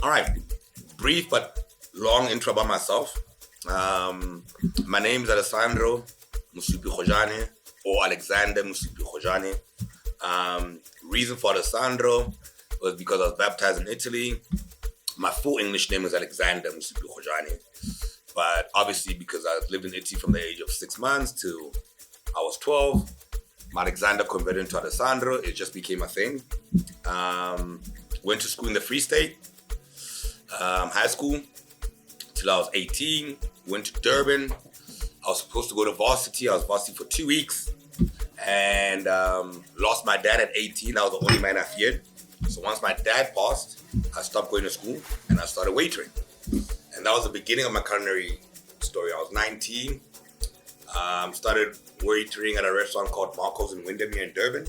All right, brief but long intro about myself. My name is Alessandro Khojane, or Alexander Khojane. Reason for Alessandro was because I was baptized in Italy. My full English name is Alexander Khojane, but obviously because I lived in Italy from the age of 6 months till I was 12, my Alexander converted into Alessandro. It just became a thing. Went to school in the Free State, high school, till I was 18. Went to Durban. I was supposed to go to varsity. I was varsity for 2 weeks and lost my dad at 18. I was the only man I feared. So once my dad passed, I stopped going to school and I started waitering. And that was the beginning of my culinary story. I was 19. Started waitering at a restaurant called Marco's in Windermere in Durban.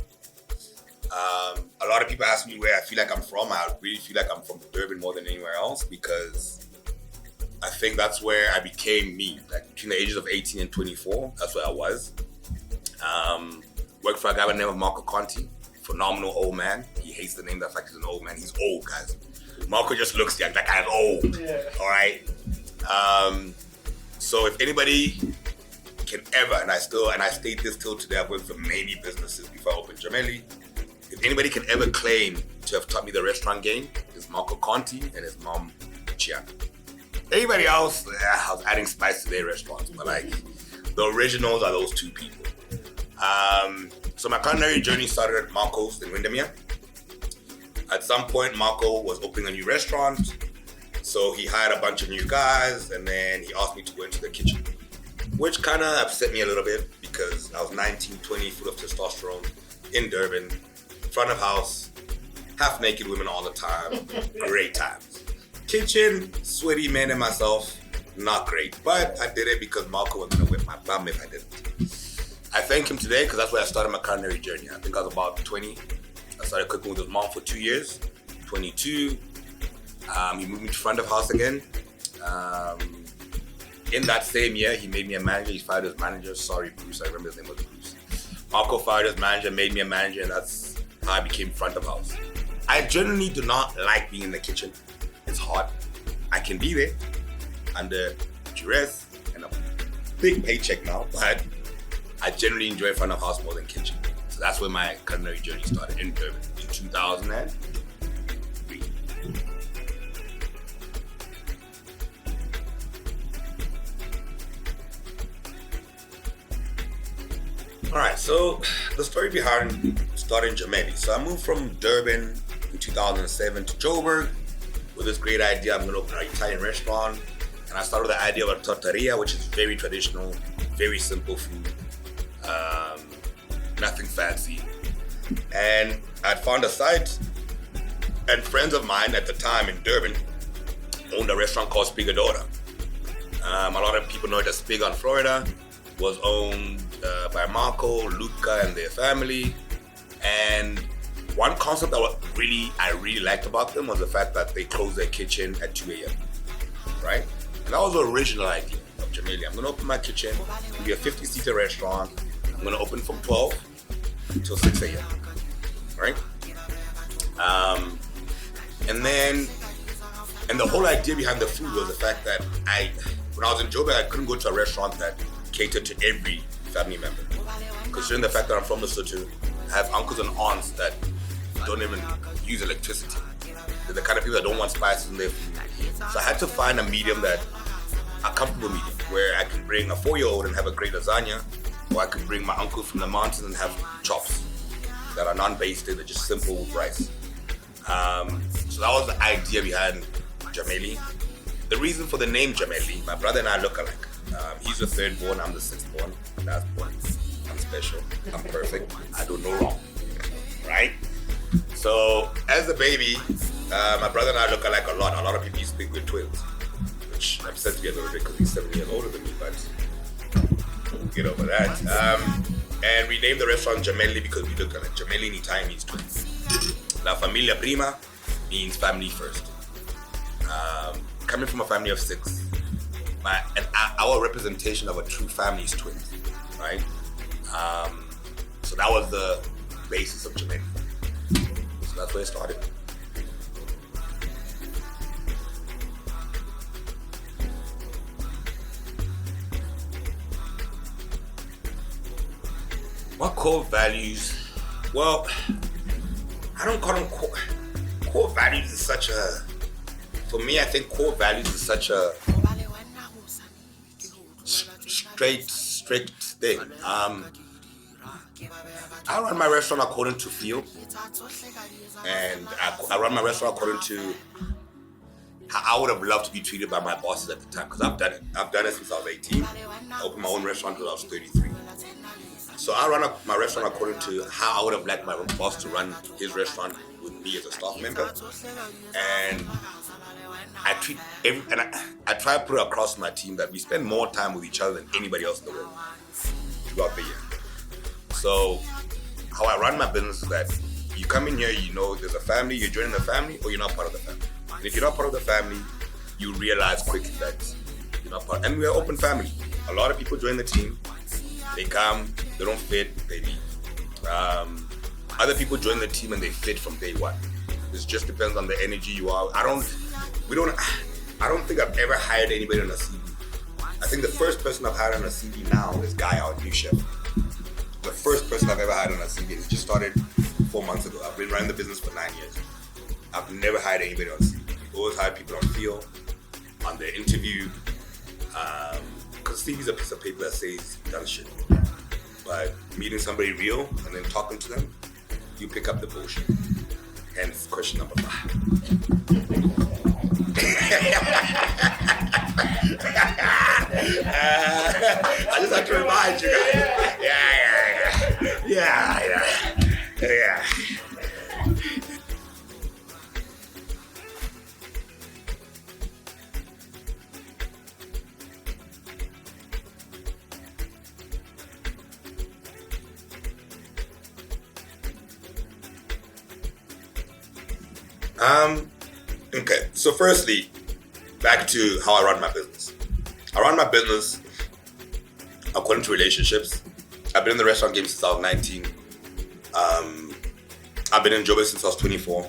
A lot of people ask me where I feel like I'm from. I really feel like I'm from Durban more than anywhere else because I think that's where I became me. Like between the ages of 18 and 24, that's where I was. Worked for a guy by the name of Marco Conti. Phenomenal old man. He hates the name. That's like he's an old man. He's old, guys. Marco just looks young. That guy's old. Yeah. All right. So if anybody can ever, and I state this till today, I've worked for many businesses before I opened Gemelli. If anybody can ever claim to have taught me the restaurant game, it's Marco Conti and his mom, Chia. Everybody else, I was adding spice to their restaurants, but like the originals are those two people. So my culinary journey started at Marco's in Windermere. At some point, Marco was opening a new restaurant, so he hired a bunch of new guys, and then he asked me to go into the kitchen, which kind of upset me a little bit because I was 19, 20, full of testosterone, in Durban, front of house, half naked women all the time, great times. Kitchen, sweaty men and myself, not great, but I did it because Marco was gonna whip my bum if I didn't. I thank him today because that's where I started my culinary journey. I think I was about 20. I started cooking with his mom for 2 years. 22, he moved me to front of house again. In that same year, he made me a manager. He fired his manager. Sorry, Bruce. I remember his name was Bruce. Marco fired his manager, made me a manager, and that's how I became front of house. I generally do not like being in the kitchen. It's hot. I can be there under duress and a big paycheck now, but I generally enjoy front of house more than kitchen. So that's where my culinary journey started in Durban in 2003. All right, so the story behind starting Gemelli. So I moved from Durban in 2007 to Joburg with this great idea. I'm going to open an Italian restaurant. And I started with the idea of a trattoria, which is very traditional, very simple food. Nothing fancy. And I'd found a site, and friends of mine at the time in Durban owned a restaurant called Spigadora. A lot of people know it as Spig on Florida. Was owned by Marco, Luca, and their family. And one concept that I really liked about them was the fact that they closed their kitchen at 2 a.m. Right? And that was the original idea of Gemelli. I'm going to open my kitchen. It'll be a 50-seater restaurant. I'm going to open from 12 until 6 a.m. Right? And the whole idea behind the food was the fact that when I was in Joburg, I couldn't go to a restaurant that catered to every family member. Considering the fact that I'm from Lesotho, I have uncles and aunts that don't even use electricity. They're the kind of people that don't want spices in their food. So I had to find a comfortable medium, where I could bring a 4-year-old and have a great lasagna, or I could bring my uncle from the mountains and have chops that are non-basted, they're just simple with rice. So that was the idea behind Gemelli. The reason for the name Gemelli, my brother and I look alike. He's the third born, I'm the sixth born, last born. I'm special, I'm perfect, I do no wrong, right? So as a baby, my brother and I look alike a lot. A lot of people used to think we're twins, which upsets me a little bit because he's 7 years older than me, but get over that. And we named the restaurant Gemelli because we look alike. Gemelli in Italian means twins. La familia prima means family first. Coming from a family of 6, our representation of a true family is twins, right? So that was the basis of Gemelli. So that's where it started. What core values? Well, I don't call them core values. Is such a, for me, I think core values is such a straight thing. I run my restaurant according to feel, and I run my restaurant according to how I would have loved to be treated by my bosses at the time, because I've done it. I've done it since I was 18. I opened my own restaurant until I was 33. So I run my restaurant according to how I would have liked my boss to run his restaurant with me as a staff member, and I treat I try to put it across my team that we spend more time with each other than anybody else in the world throughout the year. So how I run my business is that you come in here, you know there's a family, you're joining the family, or you're not part of the family. And if you're not part of the family, you realize quickly that you're not part. And we're an open family. A lot of people join the team. They come, they don't fit, they leave. Other people join the team and they fit from day one. It just depends on the energy you are. I don't think I've ever hired anybody on a CV. I think the first person I've hired on a CV now is Guy, our new chef. The first person I've ever hired on a CV. It just started 4 months ago. I've been running the business for 9 years. I've never hired anybody on CV. I've always hired people on feel, on their interview. Because CV is a piece of paper that says you've done shit. But meeting somebody real and then talking to them, you pick up the bullshit. Hence question number 5. I just have to remind you guys. Yeah. Okay, so firstly, back to how I run my business. I run my business according to relationships. I've been in the restaurant game since I was 19. I've been in Joburg since I was 24.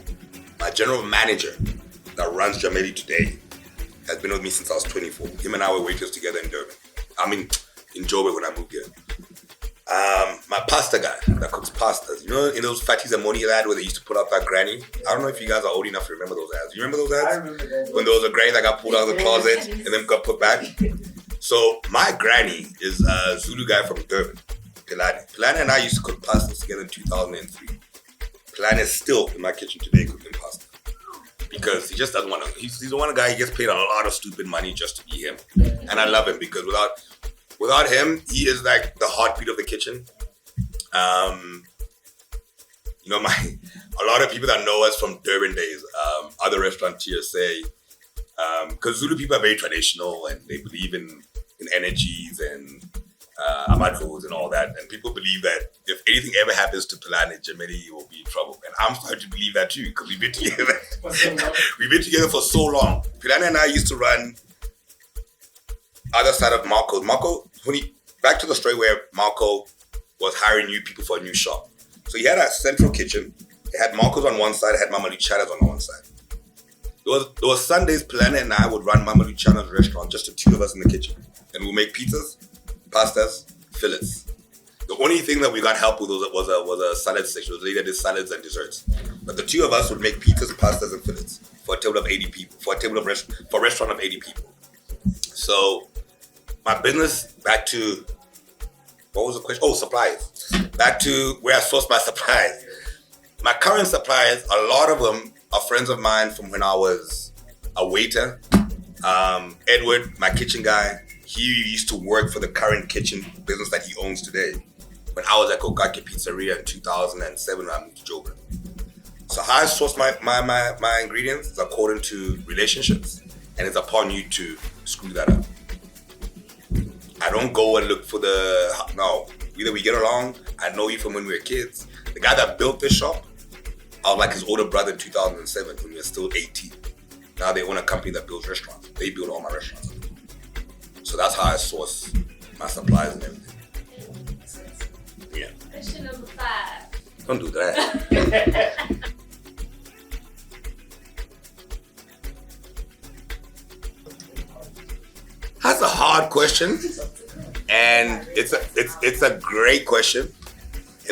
My general manager that runs Gemelli today has been with me since I was 24. Him and I were waiters together in Durban. In Joburg when I moved here. My pasta guy that cooks pastas. You know, in those Fatties and Moni ads where they used to put out that granny? I don't know if you guys are old enough to remember those ads. You remember those ads? I remember that. When there was a granny that got pulled out of the closet and then got put back. So my granny is a Zulu guy from Durban, Pilani. Pilani and I used to cook pastas together in 2003. Pilani is still in my kitchen today cooking pasta. Because he just doesn't want to. He's the one guy, he gets paid a lot of stupid money just to be him. And I love him because without him, he is like the heartbeat of the kitchen. A lot of people that know us from Durban days, other restaurateurs say, because Zulu people are very traditional and they believe in energies and amadros and all that. And people believe that if anything ever happens to Pilani, Gemelli will be in trouble. And I'm starting to believe that too, because we've been together. We've been together for so long. Pilani and I used to run other side of Marco. Back to the story where Marco was hiring new people for a new shop. So he had a central kitchen. It had Marco's on one side, it had Mama Luciana's on one side. There was Sundays, Pilani and I would run Mama Luciana's restaurant, just the two of us in the kitchen. And we'll make pizzas, pastas, fillets. The only thing that we got help with was a salad section. It was later did salads and desserts. But the two of us would make pizzas, pastas, and fillets for a table of 80 people, for a restaurant of 80 people. So my business, back to, what was the question? Oh, supplies. Back to where I source my supplies. My current suppliers, a lot of them are friends of mine from when I was a waiter. Edward, my kitchen guy, he used to work for the current kitchen business that he owns today. When I was at Kokake Pizzeria in 2007 when I moved to Joburg. So how I source my ingredients is according to relationships, and it's upon you to screw that up. I don't go and look for no. Either we get along, I know you from when we were kids. The guy that built this shop, I was like his older brother in 2007 when we were still 18. Now they own a company that builds restaurants. They build all my restaurants. So that's how I source my supplies and everything. Yeah. Question number 5. Don't do that. That's a hard question, and it's a great question.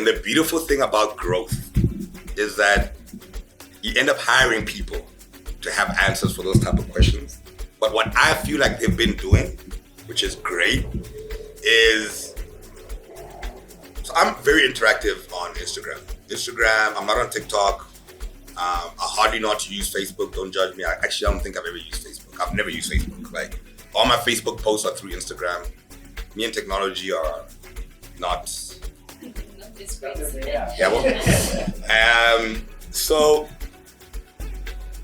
And the beautiful thing about growth is that you end up hiring people to have answers for those type of questions. But what I feel like they've been doing, which is great, is, so I'm very interactive on Instagram. I'm not on TikTok. I hardly know how to use Facebook. Don't judge me. I don't think I've ever used Facebook. I've never used Facebook. Like, all my Facebook posts are through Instagram. Me and technology are not. So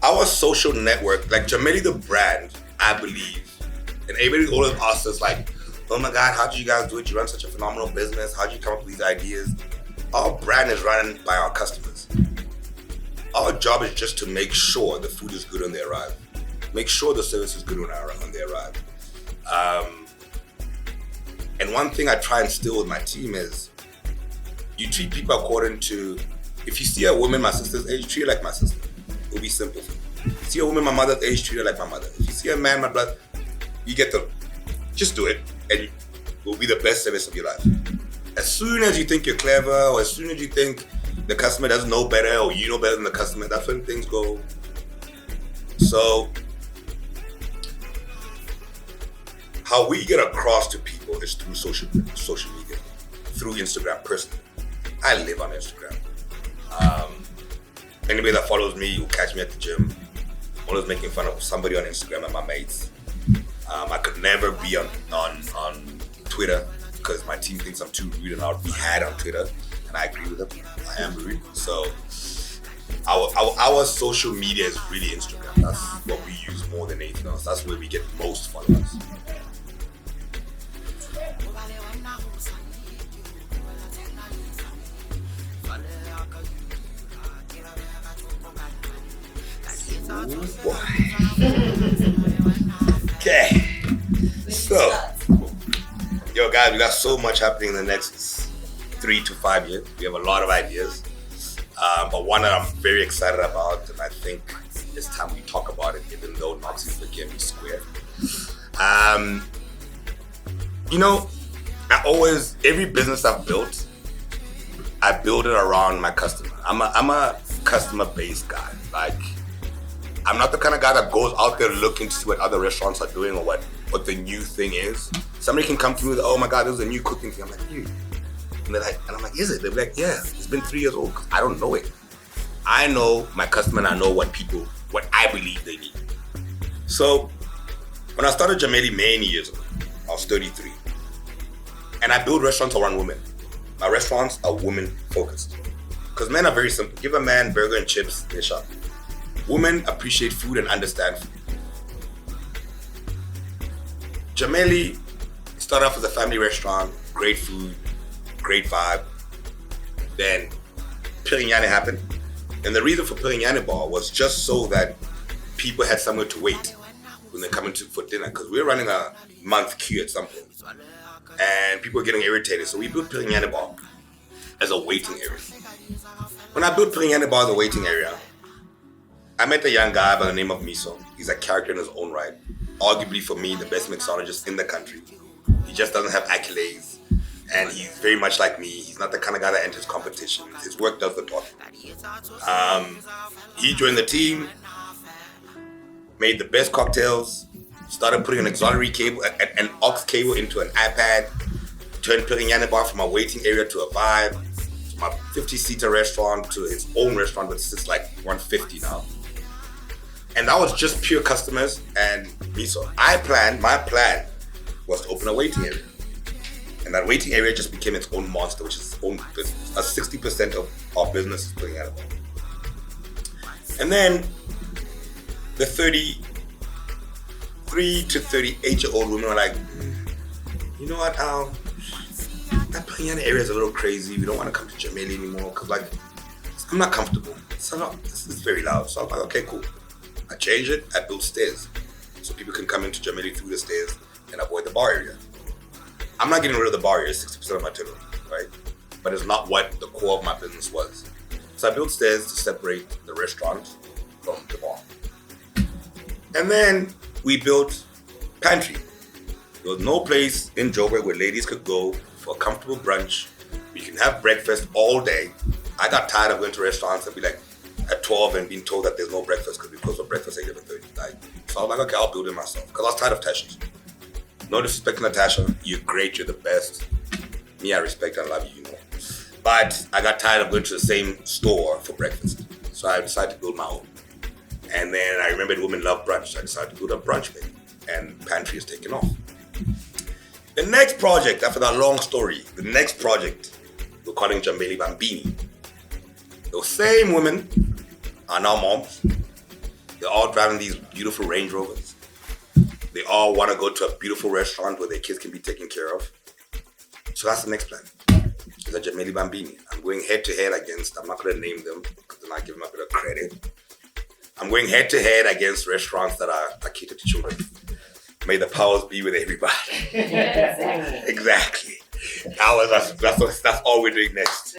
our social network, like Gemelli the brand, I believe, and everybody always asks us like, oh my God, how do you guys do it? You run such a phenomenal business. How do you come up with these ideas? Our brand is run by our customers. Our job is just to make sure the food is good when they arrive. Make sure the service is good when they arrive. And one thing I try and instill with my team is you treat people according to, if you see a woman my sister's age, treat her like my sister. It'll be simple. If you see a woman my mother's age, treat her like my mother. If you see a man my brother, you get to just do it and it will be the best service of your life. As soon as you think you're clever, or as soon as you think the customer doesn't know better, or you know better than the customer, that's when things go. So how we get across to people is through social media, through Instagram personally. I live on Instagram. Anybody that follows me will catch me at the gym. I'm always making fun of somebody on Instagram and my mates. I could never be on Twitter because my team thinks I'm too rude and I'll be had on Twitter, and I agree with them. I am rude. So our social media is really Instagram. That's what we use more than anything else. That's where we get most followers. Okay, so yo guys, we got so much happening in the next 3 to 5 years. We have a lot of ideas, but one that I'm very excited about, and I think it's time we talk about it, even though Nazis forget me square. Every business I've built, I build it around my customer. I'm a customer-based guy. Like, I'm not the kind of guy that goes out there looking to see what other restaurants are doing or what the new thing is. Somebody can come to me with, oh my God, there's a new cooking thing. I'm like, and I'm like, is it? They're like, yeah, it's been 3 years old. I don't know it. I know my customer and I know what I believe they need. So when I started Gemelli many years ago, I was 33. And I build restaurants around women. My restaurants are women focused. Because men are very simple. Give a man burger and chips, they're sharp. Women appreciate food and understand food. Gemelli started off as a family restaurant, great food, great vibe. Then Cuisine happened. And the reason for Cuisine Bar was just so that people had somewhere to wait when they're coming for dinner. Because we were running a month queue at some point. And people were getting irritated. So we built Cuisine Bar as a waiting area. When I built Cuisine Bar as a waiting area, I met a young guy by the name of Miso. He's a character in his own right. Arguably for me, the best mixologist in the country. He just doesn't have accolades. And he's very much like me. He's not the kind of guy that enters competition. His work does the talking. He joined the team, made the best cocktails, started putting an auxiliary cable, an aux cable into an iPad, turned Cuisine Bar from a waiting area to a vibe, from a 50-seater restaurant to his own restaurant, which sits like 150 now. And that was just pure customers and Miso. My plan was to open a waiting area. And that waiting area just became its own monster, which is its own business. 60% of our business is Cuisine Bar. And then the 33 to 38-year-old women were like, you know what, that Cuisine area is a little crazy. We don't want to come to Gemelli anymore because I'm not comfortable. It's very loud. So I'm like, okay, cool. I changed it. I built stairs so people can come into Gemelli through the stairs and avoid the bar area. I'm not getting rid of the bar area. It's 60% of my turnover, right? But it's not what the core of my business was. So I built stairs to separate the restaurant from the bar. And then we built pantry. There was no place in Joburg where ladies could go for a comfortable brunch. We can can have breakfast all day. I got tired of going to restaurants and be like at 12 and being told that there's no breakfast because we close for breakfast at 11:30. Like, so I was like, okay, I'll build it myself because I was tired of Tasha's. No disrespect to Natasha, you're great, you're the best. Me, I respect and love you, you know. But I got tired of going to the same store for breakfast. So I decided to build my own. And then I remembered women love brunch. So I decided to build a brunch menu. And pantry is taken off. The next project, after that long story, we're calling Gemelli Bambini. Those same women are now moms. They're all driving these beautiful Range Rovers. They all want to go to a beautiful restaurant where their kids can be taken care of. So that's the next plan. It's a Gemelli Bambini. I'm going head to head against, I'm not going to name them because then I give them a bit of credit. I'm going head to head against restaurants that are catered to children. May the powers be with everybody. Exactly. Exactly. That's all we're doing next.